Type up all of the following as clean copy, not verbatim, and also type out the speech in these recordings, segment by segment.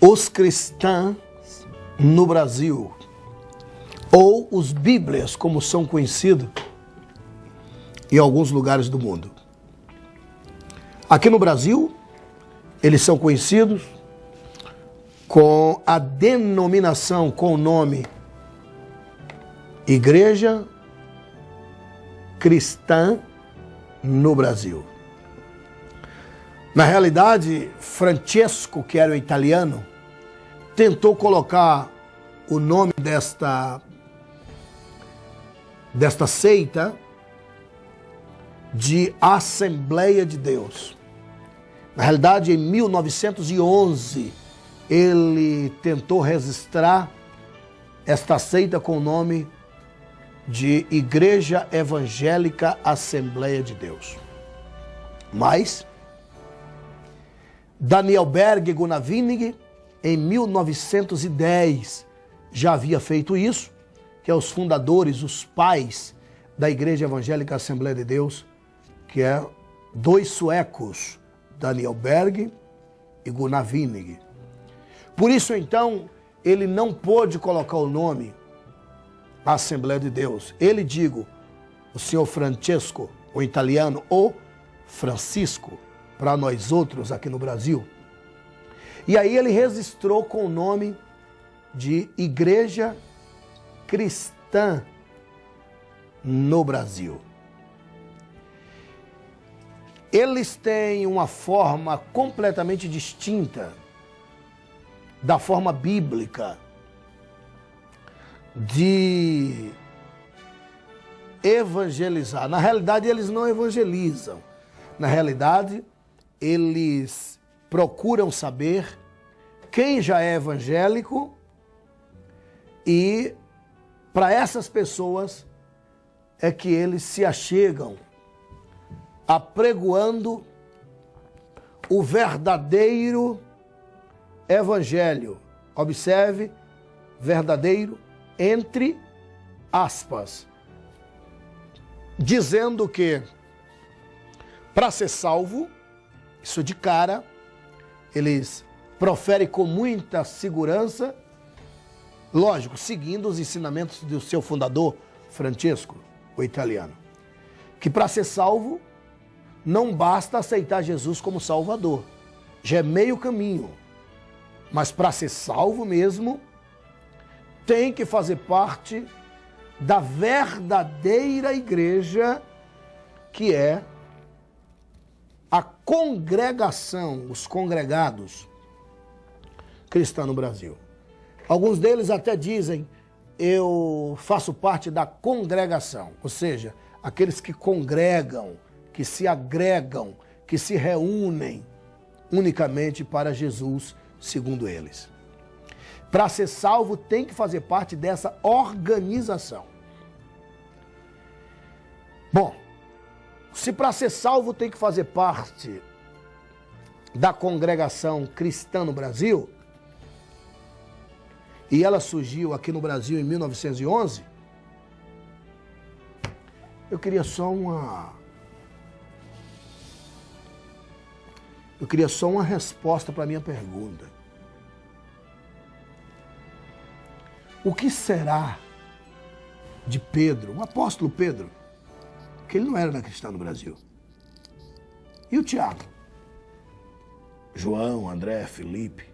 os cristãos no Brasil, ou os Bíblias, como são conhecidos em alguns lugares do mundo. Aqui no Brasil, eles são conhecidos com a denominação, com o nome Igreja Cristã no Brasil. Na realidade, Francesco, que era o italiano, tentou colocar o nome desta seita de Assembleia de Deus. Na realidade, em 1911, ele tentou registrar esta seita com o nome de Igreja Evangélica Assembleia de Deus. Mas Daniel Berg e Gunnar Wiening, em 1910, já havia feito isso, que é os fundadores, os pais da Igreja Evangélica Assembleia de Deus, que é dois suecos, Daniel Berg e Gunnar Wiening. Por isso, então, ele não pôde colocar o nome Assembleia de Deus. Ele, digo, o senhor Francesco, o italiano, ou Francisco, para nós outros aqui no Brasil. E aí ele registrou com o nome de Igreja Cristã no Brasil. Eles têm uma forma completamente distinta da forma bíblica de evangelizar. Na realidade, eles não evangelizam. Na realidade, eles procuram saber quem já é evangélico e para essas pessoas é que eles se achegam apregoando o verdadeiro evangelho. Observe, verdadeiro entre aspas, dizendo que para ser salvo, isso de cara, eles proferem com muita segurança, lógico, seguindo os ensinamentos do seu fundador, Francesco, o italiano, que para ser salvo, não basta aceitar Jesus como Salvador, já é meio caminho, mas para ser salvo mesmo, tem que fazer parte da verdadeira igreja, que é a congregação, os congregados cristãos no Brasil. Alguns deles até dizem, eu faço parte da congregação, ou seja, aqueles que congregam, que se agregam, que se reúnem unicamente para Jesus, segundo eles. Para ser salvo, tem que fazer parte dessa organização. Bom, se para ser salvo tem que fazer parte da congregação cristã no Brasil, e ela surgiu aqui no Brasil em 1911, eu queria só uma resposta para a minha pergunta. O que será de Pedro, o apóstolo Pedro, que ele não era cristão no Brasil? E o Tiago? João, André, Felipe,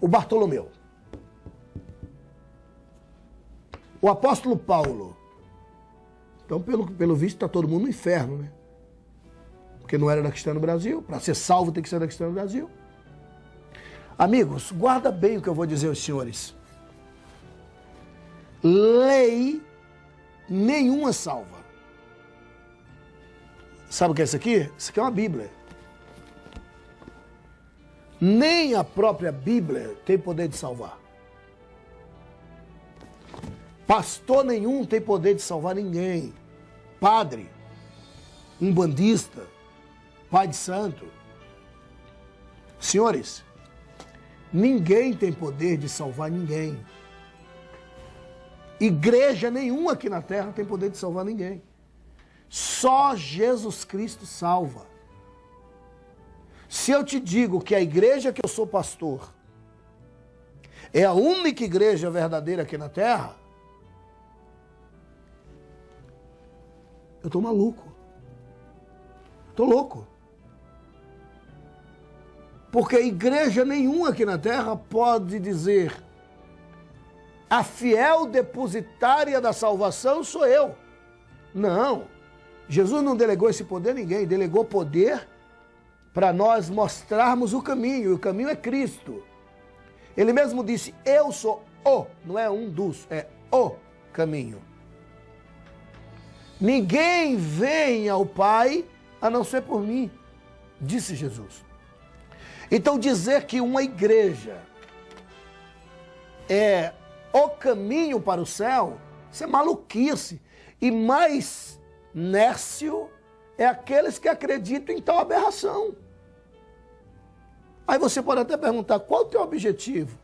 o Bartolomeu, o apóstolo Paulo. Então, pelo visto, está todo mundo no inferno, né? Porque não era cristão no Brasil. Para ser salvo tem que ser cristão no Brasil. Amigos, guarda bem o que eu vou dizer aos senhores. Lei nenhuma salva. Sabe o que é isso aqui? Isso aqui é uma Bíblia. Nem a própria Bíblia tem poder de salvar. Pastor nenhum tem poder de salvar ninguém. Padre, umbandista, pai de santo. Senhores, ninguém tem poder de salvar ninguém. Igreja nenhuma aqui na terra tem poder de salvar ninguém. Só Jesus Cristo salva. Se eu te digo que a igreja que eu sou pastor é a única igreja verdadeira aqui na terra, eu estou maluco. Estou louco. Porque igreja nenhuma aqui na terra pode dizer: a fiel depositária da salvação sou eu. Não. Jesus não delegou esse poder a ninguém, delegou poder para nós mostrarmos o caminho, e o caminho é Cristo. Ele mesmo disse: eu sou o, não é um dos, é o caminho. Ninguém vem ao Pai a não ser por mim, disse Jesus. Então dizer que uma igreja é o caminho para o céu, isso é maluquice. E mais nércio é aqueles que acreditam em tal aberração. Aí você pode até perguntar: qual o teu objetivo?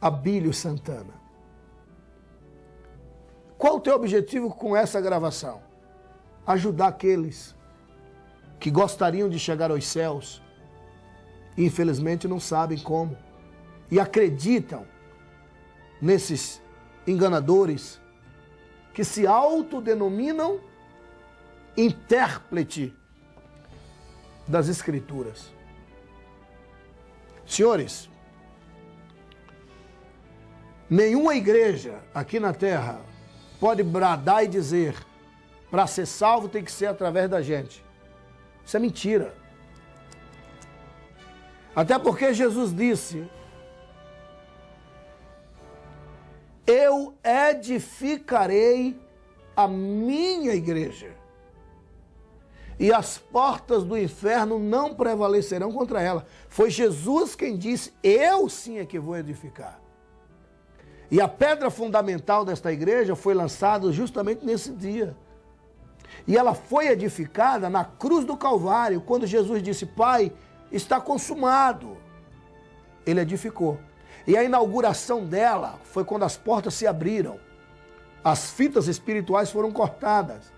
Abílio Santana. Qual o teu objetivo com essa gravação? Ajudar aqueles que gostariam de chegar aos céus e infelizmente não sabem como. E acreditam nesses enganadores que se autodenominam intérprete das Escrituras. Senhores, nenhuma igreja aqui na terra pode bradar e dizer: para ser salvo tem que ser através da gente. Isso é mentira. Até porque Jesus disse: eu edificarei a minha igreja, e as portas do inferno não prevalecerão contra ela. Foi Jesus quem disse: eu sim é que vou edificar. E a pedra fundamental desta igreja foi lançada justamente nesse dia. E ela foi edificada na cruz do Calvário, quando Jesus disse: Pai, está consumado. Ele edificou. E a inauguração dela foi quando as portas se abriram. As fitas espirituais foram cortadas.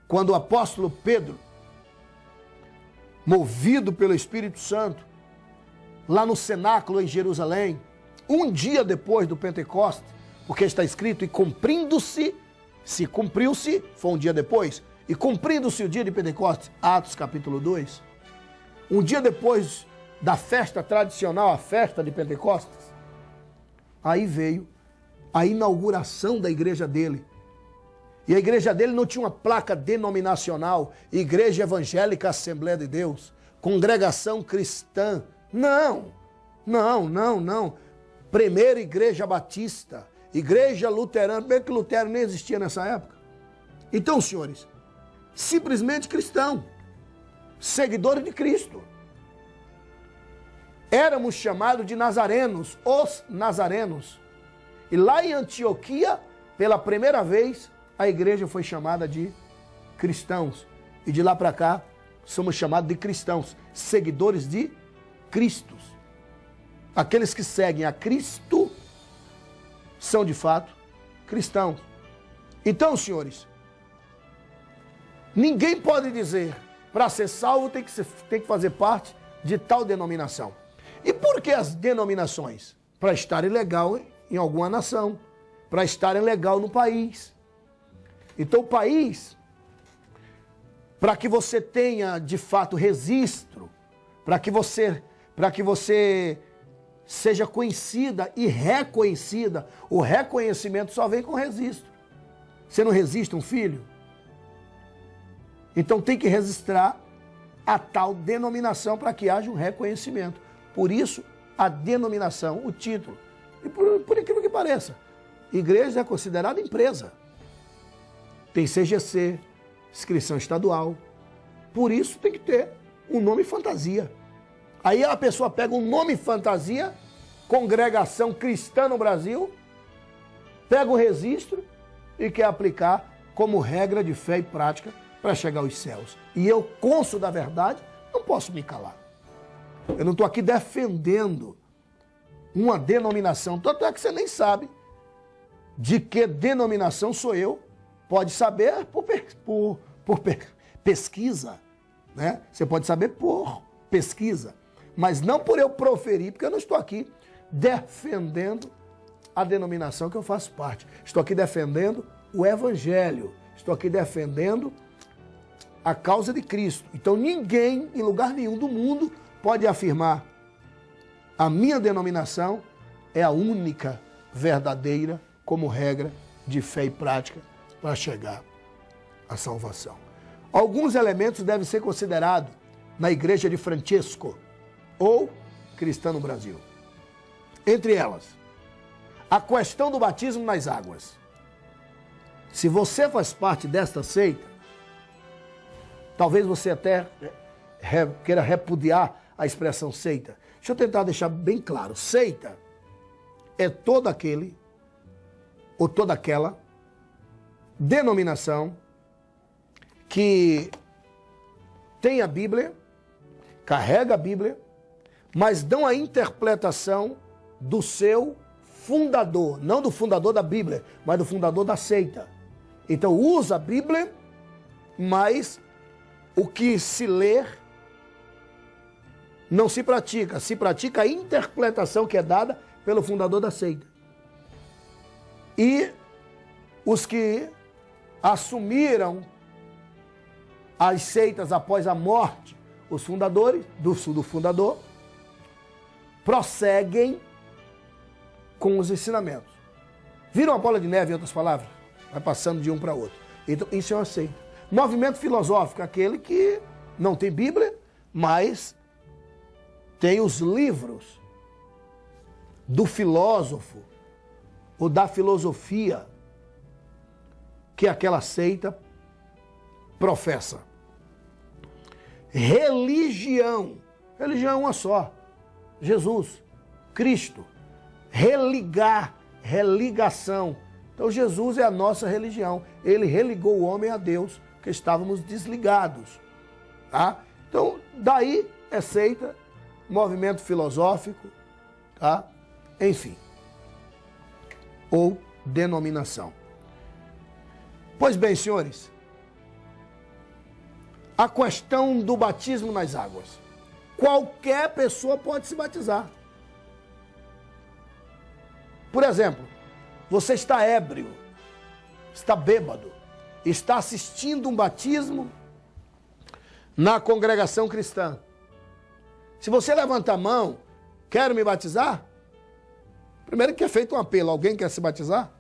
Quando o apóstolo Pedro, movido pelo Espírito Santo, lá no cenáculo em Jerusalém, um dia depois do Pentecostes, porque está escrito: e cumprindo-se, se cumpriu-se, foi um dia depois, e cumprindo-se o dia de Pentecostes, Atos capítulo 2, um dia depois da festa tradicional, a festa de Pentecostes, aí veio a inauguração da igreja dele. E a igreja dele não tinha uma placa denominacional: Igreja Evangélica Assembleia de Deus, Congregação Cristã. Não, não, não, não. Primeira Igreja Batista, Igreja Luterana, bem que Lutero nem existia nessa época. Então, senhores, simplesmente cristão, seguidores de Cristo. Éramos chamados de nazarenos, os nazarenos. E lá em Antioquia, pela primeira vez, a igreja foi chamada de cristãos. E de lá para cá, somos chamados de cristãos, seguidores de Cristo. Aqueles que seguem a Cristo são, de fato, cristãos. Então, senhores, ninguém pode dizer: para ser salvo tem que fazer parte de tal denominação. E por que as denominações? Para estarem legal em alguma nação, para estarem legal no país. Então, o país, para que você tenha, de fato, registro, para que você seja conhecida e reconhecida, o reconhecimento só vem com registro. Você não registra um filho? Então tem que registrar a tal denominação para que haja um reconhecimento. Por isso, a denominação, o título. E por incrível que pareça, igreja é considerada empresa. Tem CGC, inscrição estadual. Por isso tem que ter um nome fantasia. Aí a pessoa pega um nome fantasia, Congregação Cristã no Brasil, pega o registro e quer aplicar como regra de fé e prática para chegar aos céus. E eu, cônscio da verdade, não posso me calar. Eu não estou aqui defendendo uma denominação, tanto é que você nem sabe de que denominação sou eu. Pode saber por pesquisa, né? Você pode saber por pesquisa, mas não por eu proferir, porque eu não estou aqui defendendo a denominação que eu faço parte. Estou aqui defendendo o Evangelho. Estou aqui defendendo a causa de Cristo. Então ninguém, em lugar nenhum do mundo, pode afirmar a minha denominação é a única verdadeira como regra de fé e prática para chegar à salvação. Alguns elementos devem ser considerados na Igreja de Francesco ou Cristã no Brasil. Entre elas, a questão do batismo nas águas. Se você faz parte desta seita, talvez você até queira repudiar a expressão seita. Deixa eu tentar deixar bem claro. Seita é todo aquele ou toda aquela denominação que tem a Bíblia, carrega a Bíblia, mas dão a interpretação do seu fundador, não do fundador da Bíblia, mas do fundador da seita. Então usa a Bíblia, mas o que se lê não se pratica a interpretação que é dada pelo fundador da seita. E os que assumiram as seitas após a morte, os fundadores, do fundador, prosseguem com os ensinamentos. Viram a bola de neve, em outras palavras? Vai passando de um para outro. Então, isso é uma seita. Movimento filosófico, aquele que não tem Bíblia, mas tem os livros do filósofo ou da filosofia que aquela seita professa. Religião. Religião é uma só. Jesus, Cristo. Religação. Então Jesus é a nossa religião. Ele religou o homem a Deus, que estávamos desligados. Tá? Então, daí é seita, movimento filosófico, tá? Enfim. Ou denominação. Pois bem, senhores, a questão do batismo nas águas. Qualquer pessoa pode se batizar. Por exemplo, você está ébrio, está bêbado, está assistindo um batismo na congregação cristã. Se você levantar a mão, quero me batizar? Primeiro que é feito um apelo, alguém quer se batizar?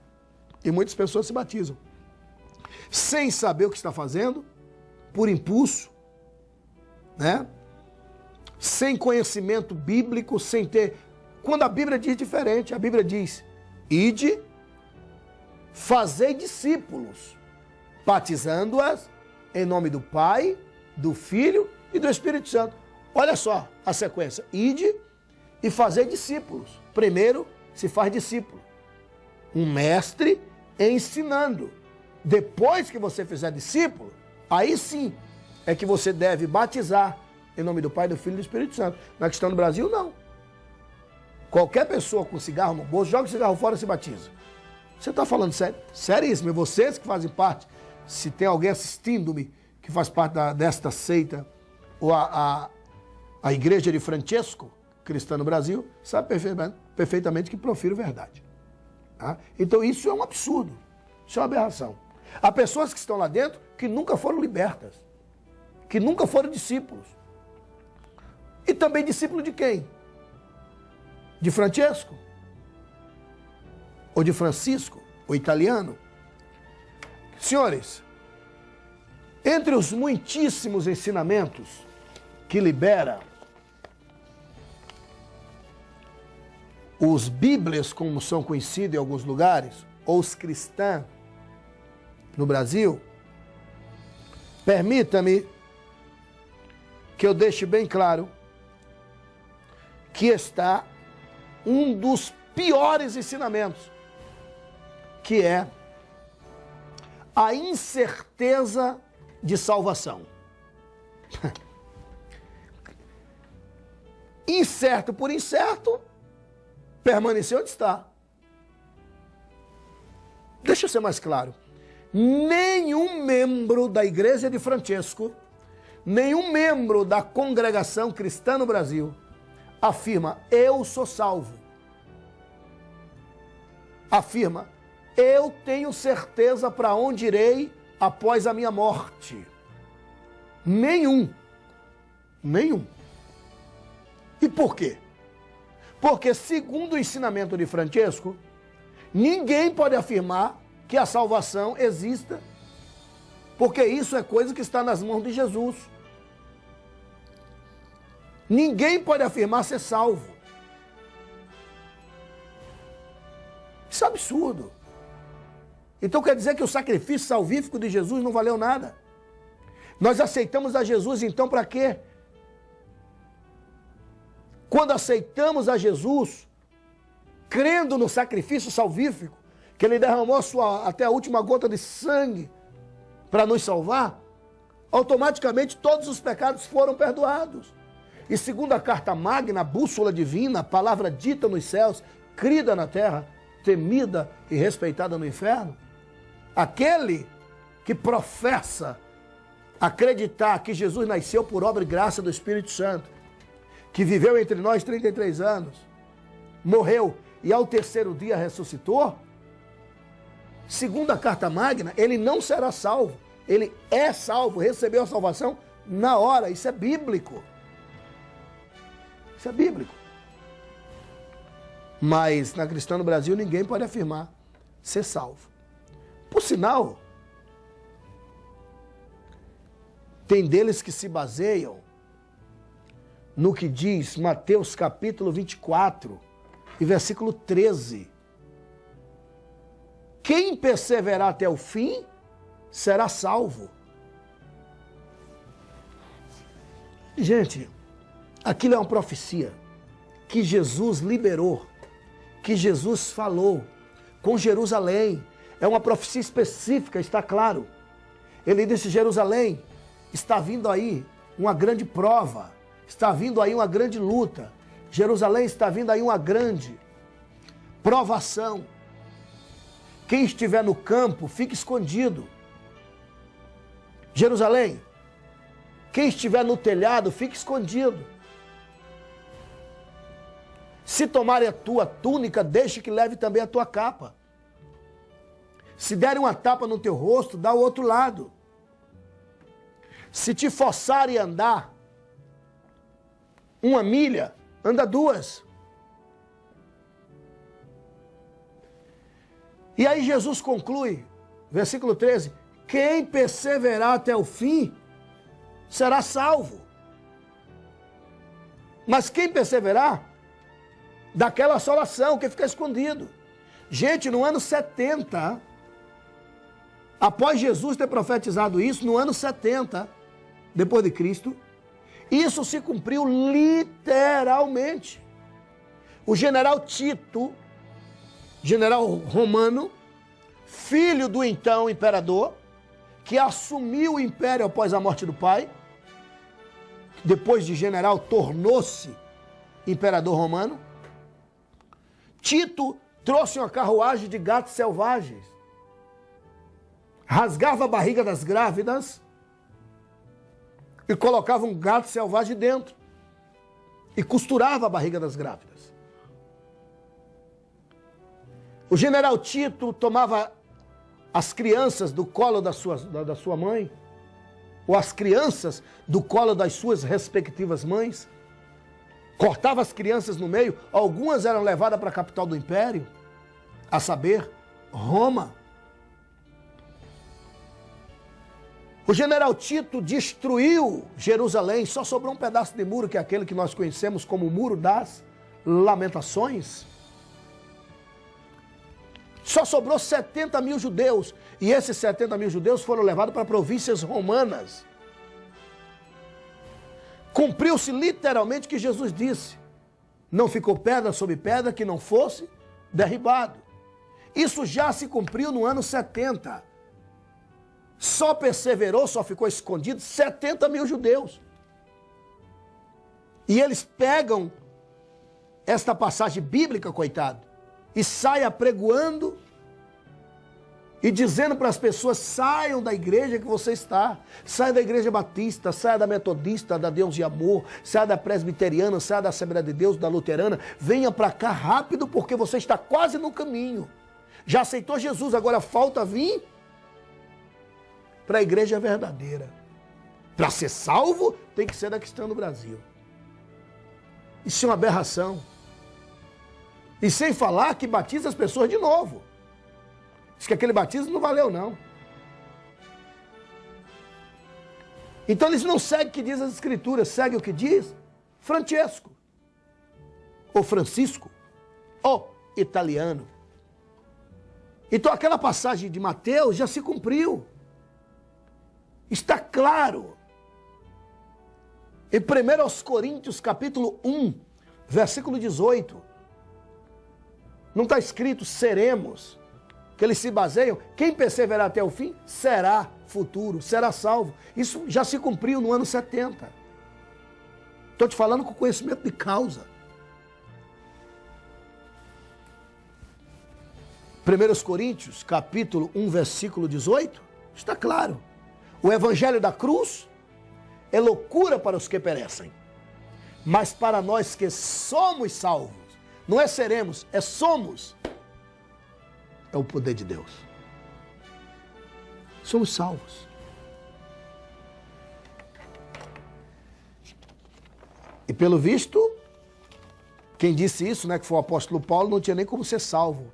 E muitas pessoas se batizam. Sem saber o que está fazendo, por impulso, né? Sem conhecimento bíblico, sem ter... Quando a Bíblia diz diferente, a Bíblia diz: ide, fazei discípulos, batizando-as em nome do Pai, do Filho e do Espírito Santo. Olha só a sequência: ide e fazei discípulos. Primeiro se faz discípulo, um mestre ensinando. Depois que você fizer discípulo, aí sim é que você deve batizar em nome do Pai, do Filho e do Espírito Santo. Na questão do Brasil, não. Qualquer pessoa com cigarro no bolso, joga o cigarro fora e se batiza. Você está falando sério? Seríssimo. E vocês que fazem parte, se tem alguém assistindo-me que faz parte desta seita, ou a Igreja de Francesco, cristã no Brasil, sabe perfeitamente que profiro verdade. Tá? Então isso é um absurdo. Isso é uma aberração. Há pessoas que estão lá dentro que nunca foram libertas, que nunca foram discípulos. E também discípulo de quem? De Francesco? Ou de Francisco? O italiano? Senhores, entre os muitíssimos ensinamentos que libera os bíblias, como são conhecidos em alguns lugares, ou os cristãos no Brasil, permita-me que eu deixe bem claro que está um dos piores ensinamentos, que é a incerteza de salvação. Incerto por incerto, permanecer onde está. Deixa eu ser mais claro. Nenhum membro da Igreja de Francesco, nenhum membro da congregação cristã no Brasil afirma: eu sou salvo, afirma: eu tenho certeza para onde irei após a minha morte. Nenhum. E por quê? Porque, segundo o ensinamento de Francesco, ninguém pode afirmar que a salvação exista, porque isso é coisa que está nas mãos de Jesus. Ninguém pode afirmar ser salvo. Isso é absurdo. Então quer dizer que o sacrifício salvífico de Jesus não valeu nada? Nós aceitamos a Jesus então para quê? Quando aceitamos a Jesus, crendo no sacrifício salvífico, que ele derramou até a última gota de sangue para nos salvar, automaticamente todos os pecados foram perdoados. E segundo a carta magna, a bússola divina, a palavra dita nos céus, crida na terra, temida e respeitada no inferno, aquele que professa acreditar que Jesus nasceu por obra e graça do Espírito Santo, que viveu entre nós 33 anos, morreu e ao terceiro dia ressuscitou, segundo a carta magna, ele não será salvo. Ele é salvo, recebeu a salvação na hora. Isso é bíblico. Isso é bíblico. Mas na Cristã no Brasil ninguém pode afirmar ser salvo. Por sinal, tem deles que se baseiam no que diz Mateus capítulo 24 e versículo 13. Quem perseverar até o fim será salvo. Gente, aquilo é uma profecia que Jesus liberou, que Jesus falou com Jerusalém. É uma profecia específica, está claro. Ele disse: Jerusalém, está vindo aí uma grande prova, está vindo aí uma grande luta. Jerusalém, está vindo aí uma grande provação. Quem estiver no campo, fique escondido. Jerusalém, quem estiver no telhado, fique escondido. Se tomarem a tua túnica, deixe que leve também a tua capa. Se derem uma tapa no teu rosto, dá o outro lado. Se te forçarem a andar 1 milha, anda 2. E aí Jesus conclui, versículo 13, quem perseverar até o fim será salvo. Mas quem perseverar daquela assolação que fica escondido. Gente, no ano 70, após Jesus ter profetizado isso, no ano 70, depois de Cristo, isso se cumpriu literalmente. O general Tito, general romano, filho do então imperador, que assumiu o império após a morte do pai, depois de general tornou-se imperador romano. Tito trouxe uma carruagem de gatos selvagens, rasgava a barriga das grávidas e colocava um gato selvagem dentro e costurava a barriga das grávidas. O general Tito tomava as crianças do colo da sua mãe, ou as crianças do colo das suas respectivas mães, cortava as crianças no meio, algumas eram levadas para a capital do império, a saber, Roma. O general Tito destruiu Jerusalém, só sobrou um pedaço de muro, que é aquele que nós conhecemos como o Muro das Lamentações. Só sobrou 70 mil judeus, e esses 70 mil judeus foram levados para províncias romanas. Cumpriu-se literalmente o que Jesus disse. Não ficou pedra sobre pedra que não fosse derribado. Isso já se cumpriu no ano 70. Só perseverou, só ficou escondido 70 mil judeus. E eles pegam esta passagem bíblica, coitado, e saem apregoando e dizendo para as pessoas: saiam da igreja que você está, saia da igreja batista, saia da metodista, da Deus de Amor, saia da presbiteriana, saia da Assembleia de Deus, da luterana, venha para cá rápido porque você está quase no caminho. Já aceitou Jesus, agora falta vir para a igreja verdadeira. Para ser salvo, tem que ser da que está no Brasil. Isso é uma aberração. E sem falar que batiza as pessoas de novo. Diz que aquele batismo não valeu, não. Então eles não seguem o que diz as Escrituras, seguem o que diz Francesco, ou Francisco, ou italiano. Então aquela passagem de Mateus já se cumpriu. Está claro. Em 1 Coríntios capítulo 1, versículo 18, não está escrito seremos, que eles se baseiam, quem perseverar até o fim será futuro, será salvo. Isso já se cumpriu no ano 70. Estou te falando com conhecimento de causa. 1 Coríntios, capítulo 1, versículo 18, está claro. O evangelho da cruz é loucura para os que perecem, mas para nós que somos salvos, não é seremos, é somos, é o poder de Deus. Somos salvos. E pelo visto, quem disse isso, né, que foi o apóstolo Paulo, não tinha nem como ser salvo.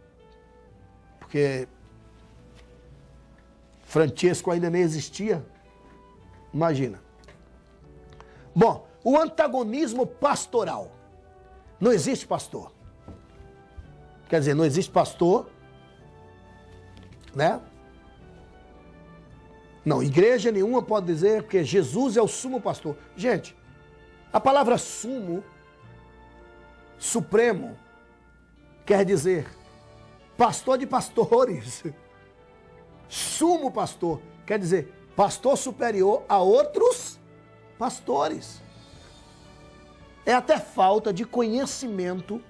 Porque Francesco ainda nem existia. Imagina. Bom, o antagonismo pastoral. Não existe pastor. Quer dizer, não existe pastor, né? Não, igreja nenhuma pode dizer, porque Jesus é o sumo pastor. Gente, a palavra sumo, supremo, quer dizer pastor de pastores. Sumo pastor, quer dizer pastor superior a outros pastores. É até falta de conhecimento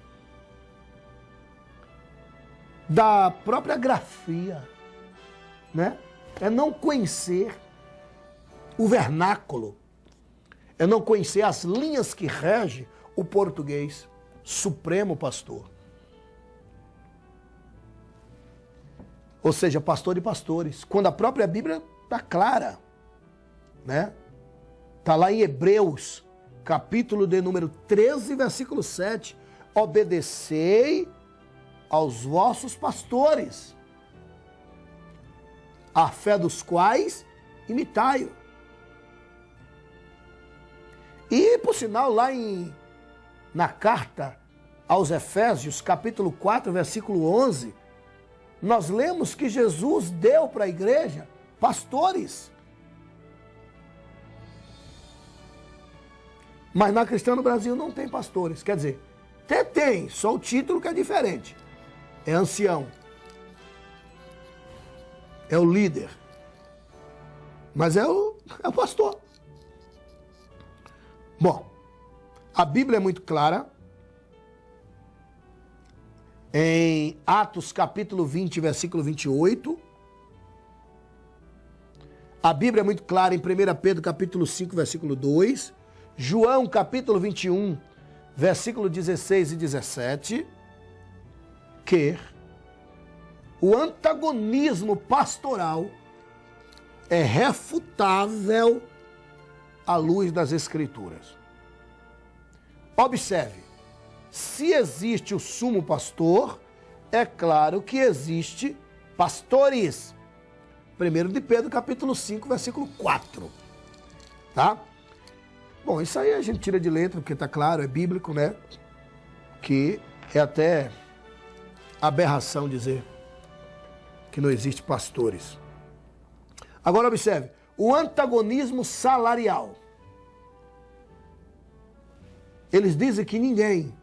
da própria grafia, né? É não conhecer o vernáculo, é não conhecer as linhas que regem o português. Supremo pastor. Ou seja, pastor de pastores. Quando a própria Bíblia está clara, né? Está lá em Hebreus, capítulo de número 13, versículo 7. Obedecei aos vossos pastores, a fé dos quais imitai-o. E, por sinal, lá na carta aos Efésios, capítulo 4, versículo 11, nós lemos que Jesus deu para a igreja pastores. Mas na Cristã no Brasil não tem pastores. Quer dizer, até tem, só o título que é diferente. É ancião. É o líder. Mas é o pastor. Bom, a Bíblia é muito clara. Em Atos capítulo 20, versículo 28. A Bíblia é muito clara em 1 Pedro capítulo 5, versículo 2. João capítulo 21, versículo 16 e 17. Que o antagonismo pastoral é refutável à luz das Escrituras. Observe. Se existe o sumo pastor, é claro que existe pastores. 1 de Pedro, capítulo 5, versículo 4. Tá? Bom, isso aí a gente tira de letra, porque está claro, é bíblico, né? Que é até aberração dizer que não existe pastores. Agora observe, o antagonismo salarial. Eles dizem que ninguém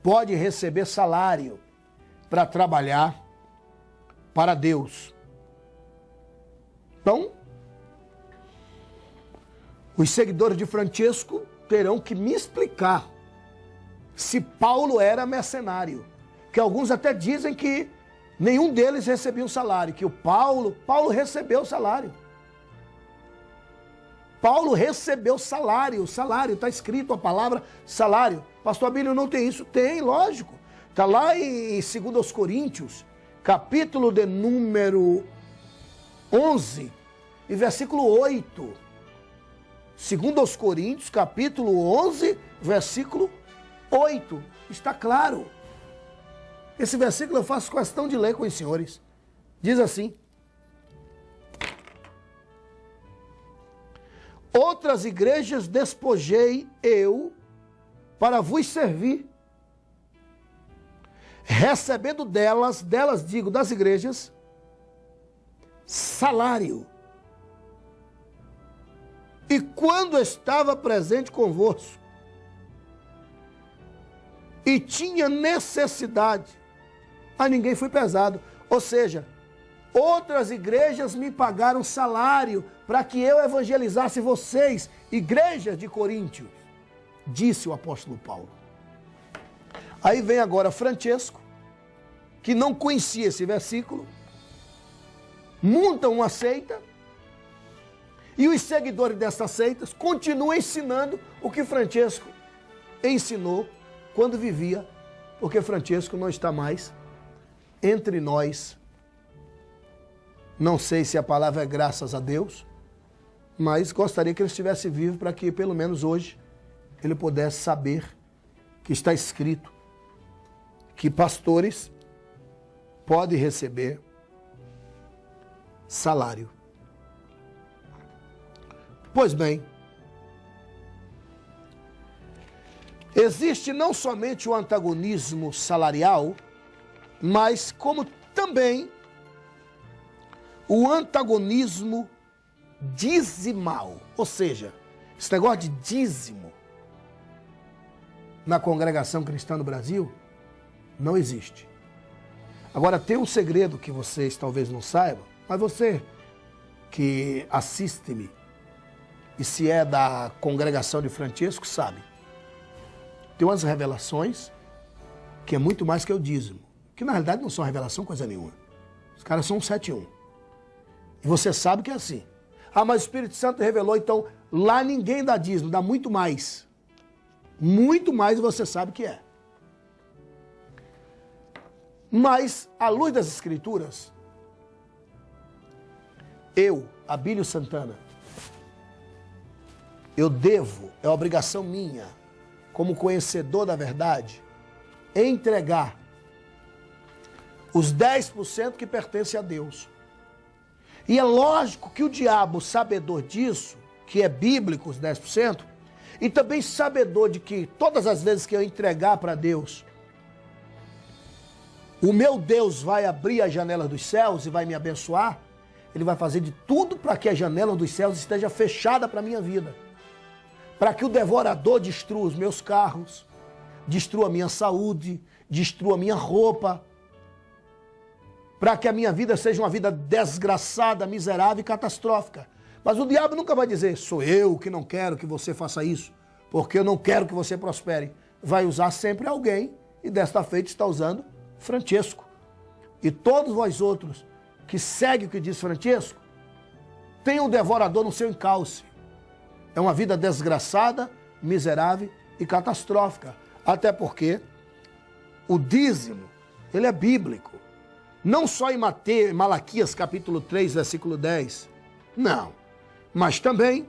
pode receber salário para trabalhar para Deus. Então, os seguidores de Francesco terão que me explicar se Paulo era mercenário. Que alguns até dizem que nenhum deles recebia um salário, que Paulo recebeu salário. Paulo recebeu salário, está escrito a palavra salário. Pastor Abílio, não tem isso? Tem, lógico. Está lá em 2 Coríntios, capítulo de número 11 e versículo 8. 2 Coríntios, capítulo 11, versículo 8. Está claro. Esse versículo eu faço questão de ler com os senhores. Diz assim: outras igrejas despojei eu para vos servir, recebendo delas digo, das igrejas, salário. E quando estava presente convosco, e tinha necessidade, a ninguém fui pesado. Ou seja, outras igrejas me pagaram salário para que eu evangelizasse vocês, igrejas de Coríntios, disse o apóstolo Paulo. Aí vem agora Francesco, que não conhecia esse versículo, monta uma seita, e os seguidores dessas seitas continuam ensinando o que Francesco ensinou quando vivia, porque Francesco não está mais entre nós. Não sei se a palavra é graças a Deus, mas gostaria que ele estivesse vivo para que pelo menos hoje ele pudesse saber que está escrito que pastores podem receber salário. Pois bem, existe não somente o antagonismo salarial, mas como também o antagonismo dizimal. Ou seja, esse negócio de dízimo na congregação cristã do Brasil não existe. Agora, tem um segredo que vocês talvez não saibam, mas você que assiste-me e se é da congregação de Francesco sabe. Tem umas revelações que é muito mais que o dízimo, que na realidade não são revelação coisa nenhuma. Os caras são um 7-1. E você sabe que é assim. Ah, mas o Espírito Santo revelou, então lá ninguém dá dízimo, dá muito mais. Muito mais você sabe que é. Mas, à luz das Escrituras, eu, Abílio Santana, eu devo, é obrigação minha, como conhecedor da verdade, entregar os 10% que pertencem a Deus. E é lógico que o diabo, sabedor disso, que é bíblico os 10%, e também sabedor de que todas as vezes que eu entregar para Deus, o meu Deus vai abrir a janela dos céus e vai me abençoar, ele vai fazer de tudo para que a janela dos céus esteja fechada para a minha vida. Para que o devorador destrua os meus carros, destrua a minha saúde, destrua a minha roupa, para que a minha vida seja uma vida desgraçada, miserável e catastrófica. Mas o diabo nunca vai dizer, sou eu que não quero que você faça isso, porque eu não quero que você prospere. Vai usar sempre alguém, e desta feita está usando Francesco. E todos vós outros que seguem o que diz Francesco, tem um devorador no seu encalce. É uma vida desgraçada, miserável e catastrófica. Até porque o dízimo, ele é bíblico. Não só em Malaquias capítulo 3, versículo 10. Não. Mas também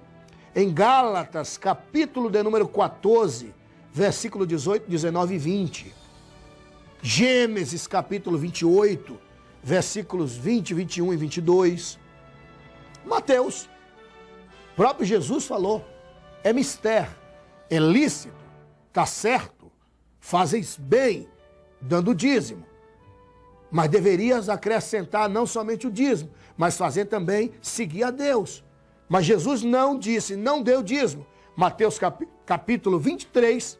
em Gálatas capítulo de número 14, versículo 18, 19 e 20. Gênesis capítulo 28, versículos 20, 21 e 22. Mateus, próprio Jesus falou, é mister, é lícito, está certo, fazes bem, dando dízimo. Mas deverias acrescentar não somente o dízimo, mas fazer também seguir a Deus. Mas Jesus não disse, não deu dízimo. Mateus capítulo 23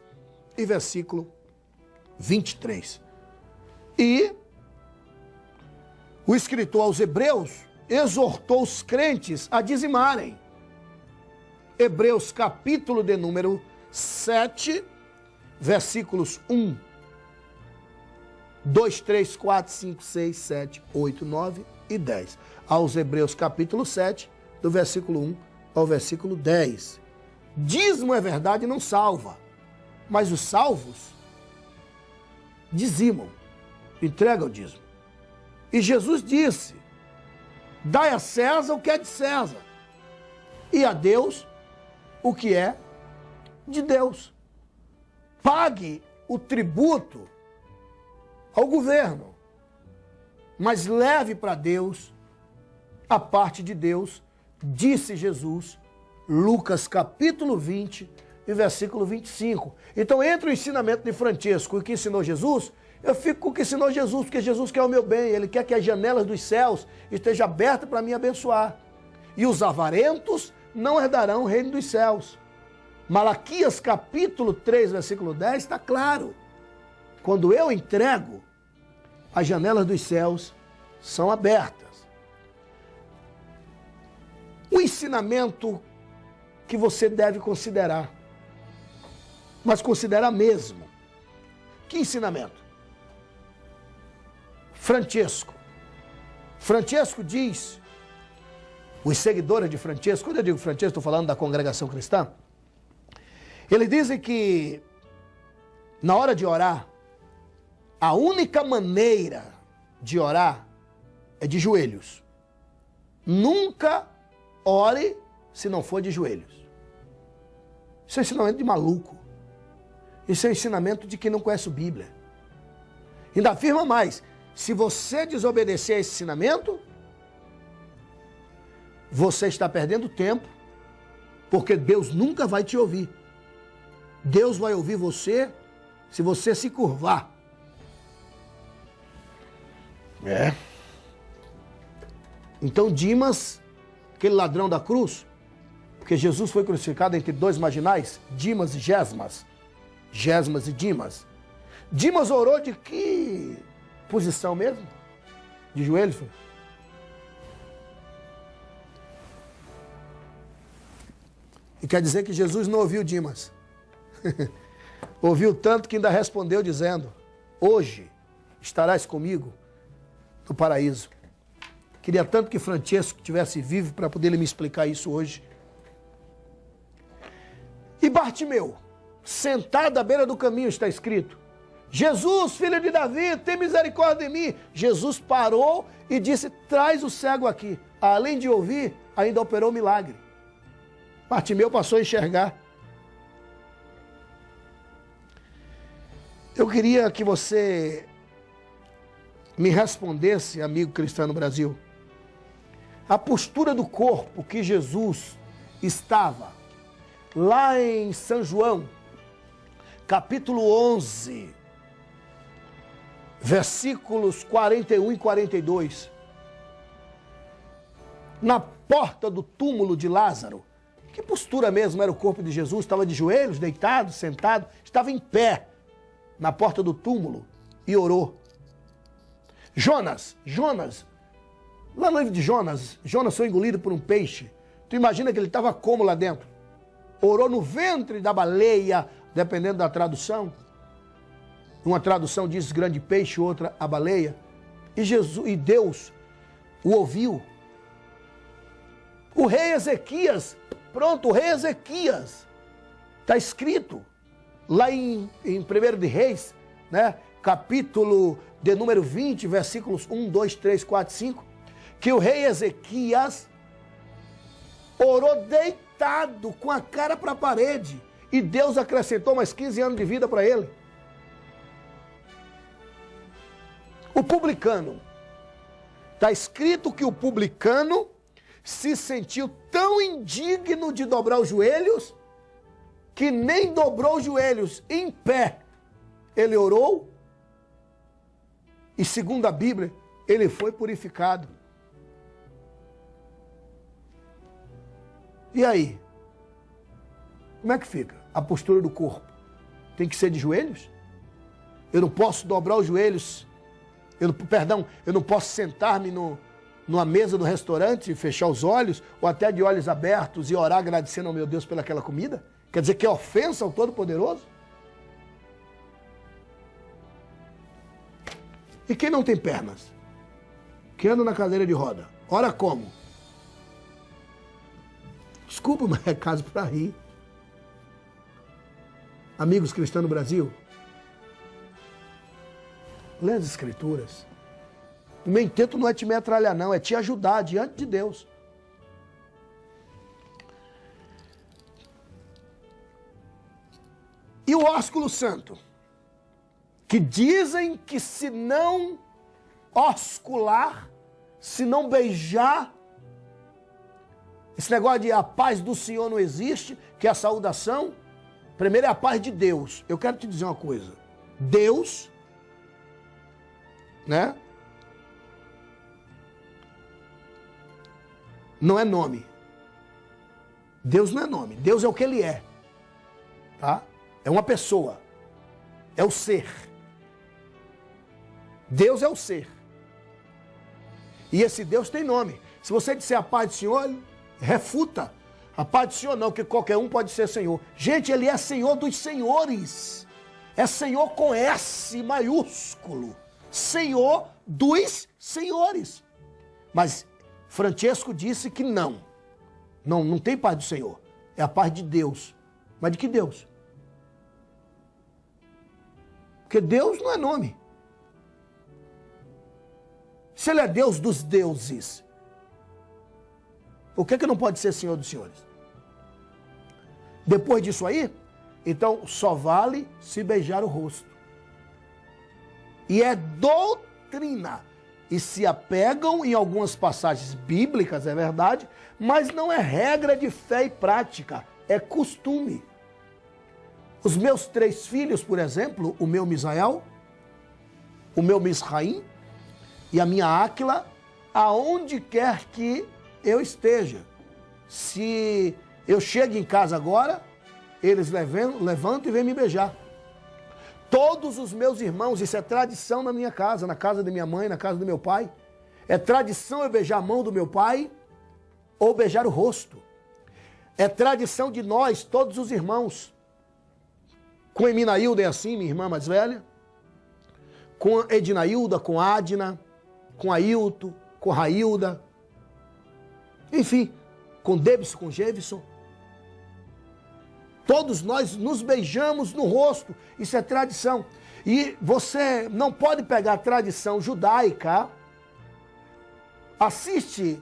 e versículo 23. E o escritor aos Hebreus exortou os crentes a dizimarem. Hebreus capítulo de número 7, versículos 1, 2, 3, 4, 5, 6, 7, 8, 9 e 10. Aos Hebreus capítulo 7, do versículo 1 ao versículo 10. Dízimo é verdade, não salva, mas os salvos dizimam, entregam o dízimo. E Jesus disse, dai a César o que é de César, e a Deus o que é de Deus. Pague o tributo ao governo, mas leve para Deus a parte de Deus, disse Jesus, Lucas capítulo 20 e versículo 25. Então, entre o ensinamento de Francesco e o que ensinou Jesus, eu fico com o que ensinou Jesus, porque Jesus quer o meu bem, Ele quer que as janelas dos céus estejam abertas para me abençoar. E os avarentos não herdarão o reino dos céus. Malaquias capítulo 3, versículo 10, está claro. Quando eu entrego, as janelas dos céus são abertas. O ensinamento que você deve considerar, mas considerar mesmo. Que ensinamento? Francesco diz, os seguidores de Francesco, quando eu digo Francesco, estou falando da congregação cristã, eles dizem que na hora de orar, a única maneira de orar é de joelhos. Nunca ore se não for de joelhos. Isso é ensinamento de maluco. Isso é ensinamento de quem não conhece a Bíblia. Ainda afirma mais, se você desobedecer a esse ensinamento, você está perdendo tempo, porque Deus nunca vai te ouvir. Deus vai ouvir você se você se curvar. Então Dimas, aquele ladrão da cruz, porque Jesus foi crucificado entre dois marginais, Dimas e Gesmas. Gesmas e Dimas. Dimas orou de que posição mesmo? De joelhos? Foi? E quer dizer que Jesus não ouviu Dimas. Ouviu tanto que ainda respondeu dizendo, hoje estarás comigo no paraíso. Queria tanto que Francesco estivesse vivo para poder me explicar isso hoje. E Bartimeu, sentado à beira do caminho, está escrito, Jesus, filho de Davi, tem misericórdia de mim. Jesus parou e disse, traz o cego aqui. Além de ouvir, ainda operou milagre. Bartimeu passou a enxergar. Eu queria que você me respondesse, amigo cristão no Brasil, a postura do corpo que Jesus estava lá em São João, capítulo 11, versículos 41 e 42. Na porta do túmulo de Lázaro, que postura mesmo era o corpo de Jesus? Estava de joelhos, deitado, sentado, estava em pé na porta do túmulo e orou. Jonas, lá no livro de Jonas foi engolido por um peixe. Tu imagina que ele estava como lá dentro? Orou no ventre da baleia, dependendo da tradução. Uma tradução diz grande peixe, outra a baleia. E Deus o ouviu. O rei Ezequias, o rei Ezequias, está escrito lá em 1 de Reis, né? Capítulo de número 20, versículos 1, 2, 3, 4, 5, que o rei Ezequias orou deitado, com a cara para a parede, e Deus acrescentou mais 15 anos de vida para ele. O publicano, está escrito que o publicano se sentiu tão indigno de dobrar os joelhos, que nem dobrou os joelhos, em pé, ele orou, e segundo a Bíblia, ele foi purificado. E aí? Como é que fica a postura do corpo? Tem que ser de joelhos? Eu não posso dobrar os joelhos, eu não posso sentar-me numa mesa do restaurante e fechar os olhos, ou até de olhos abertos e orar agradecendo ao meu Deus pelaquela comida? Quer dizer que é ofensa ao Todo-Poderoso? E quem não tem pernas? Que anda na cadeira de roda? Ora como? Desculpa, mas é caso para rir. Amigos cristãos no Brasil, Lê as Escrituras. O meu intento não é te metralhar, não, é te ajudar diante de Deus. E o ósculo santo, que dizem que se não oscular, se não beijar, esse negócio de a paz do Senhor não existe, que é a saudação, primeiro é a paz de Deus. Eu quero te dizer uma coisa. Deus, né? Não é nome. Deus não é nome. Deus é o que Ele é. Tá? É uma pessoa. É o ser. Deus é o ser. E esse Deus tem nome. Se você disser a paz do Senhor, ele refuta. A paz do Senhor não, que qualquer um pode ser Senhor. Gente, Ele é Senhor dos senhores. É Senhor com S maiúsculo. Senhor dos senhores. Mas Francesco disse que não. Não tem paz do Senhor. É a paz de Deus. Mas de que Deus? Porque Deus não é nome. Se Ele é Deus dos deuses, por que não pode ser Senhor dos senhores? Depois disso aí, então só vale se beijar o rosto. E é doutrina. E se apegam em algumas passagens bíblicas, é verdade, mas não é regra de fé e prática, é costume. Os meus 3 filhos, por exemplo, o meu Misael, o meu Misraim e a minha Áquila, aonde quer que eu esteja. Se eu chego em casa agora, eles levantam e vêm me beijar. Todos os meus irmãos, isso é tradição na minha casa, na casa da minha mãe, na casa do meu pai. É tradição eu beijar a mão do meu pai ou beijar o rosto. É tradição de nós, todos os irmãos. Com Eminailda é assim, minha irmã mais velha. Com Edinailda, com Adna, com Ailton, com Railda. Enfim, com Debson, com Jevison. Todos nós nos beijamos no rosto. Isso é tradição. E você não pode pegar a tradição judaica. Assiste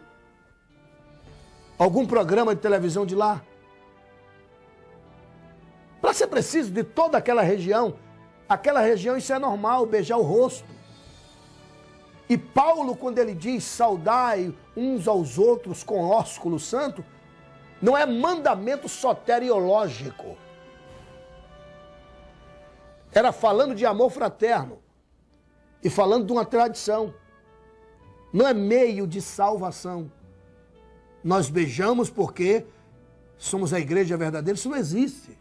algum programa de televisão de lá. Para ser preciso de toda aquela região isso é normal, beijar o rosto. E Paulo, quando ele diz saudai uns aos outros com ósculo santo, não é mandamento soteriológico. Era falando de amor fraterno e falando de uma tradição. Não é meio de salvação. Nós beijamos porque somos a igreja verdadeira. Isso não existe.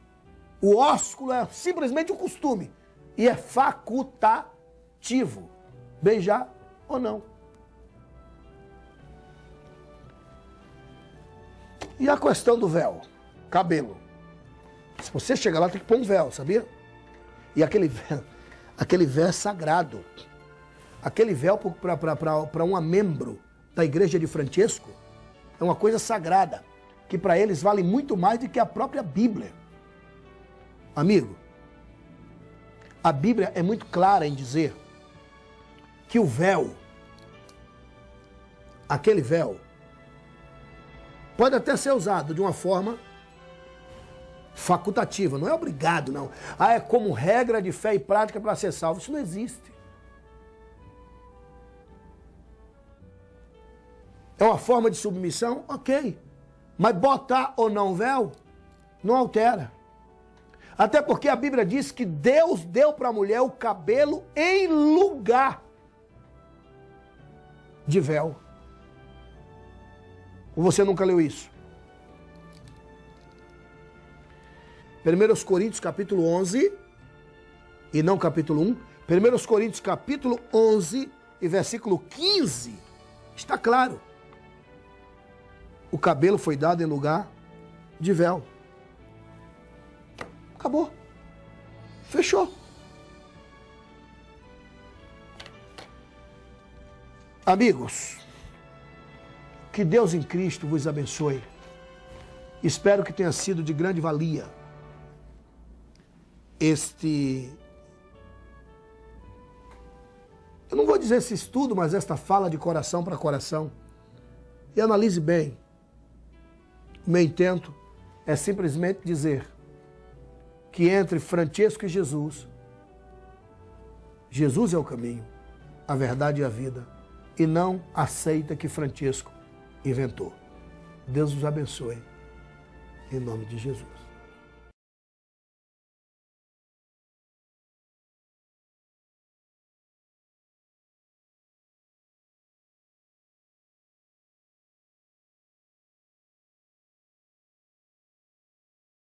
O ósculo é simplesmente um costume e é facultativo. Beijar ou não. E a questão do véu? Cabelo. Se você chegar lá, tem que pôr um véu, sabia? E aquele véu é sagrado. Aquele véu para um membro da igreja de Francesco é uma coisa sagrada, que para eles vale muito mais do que a própria Bíblia. Amigo, a Bíblia é muito clara em dizer que o véu, aquele véu, pode até ser usado de uma forma facultativa, não é obrigado, não. É como regra de fé e prática para ser salvo. Isso não existe. É uma forma de submissão? Ok. Mas botar ou não véu, não altera. Até porque a Bíblia diz que Deus deu para a mulher o cabelo em lugar de véu. Ou você nunca leu isso? 1 Coríntios capítulo 11, e não capítulo 1. 1 Coríntios capítulo 11 e versículo 15. Está claro. O cabelo foi dado em lugar de véu. Acabou. Fechou. Amigos, que Deus em Cristo vos abençoe. Espero que tenha sido de grande valia escute esse estudo, mas esta fala de coração para coração. E analise bem. O meu intento é simplesmente dizer que entre Francesco e Jesus, Jesus é o caminho, a verdade e a vida, e não aceita que Francesco inventou. Deus os abençoe, em nome de Jesus.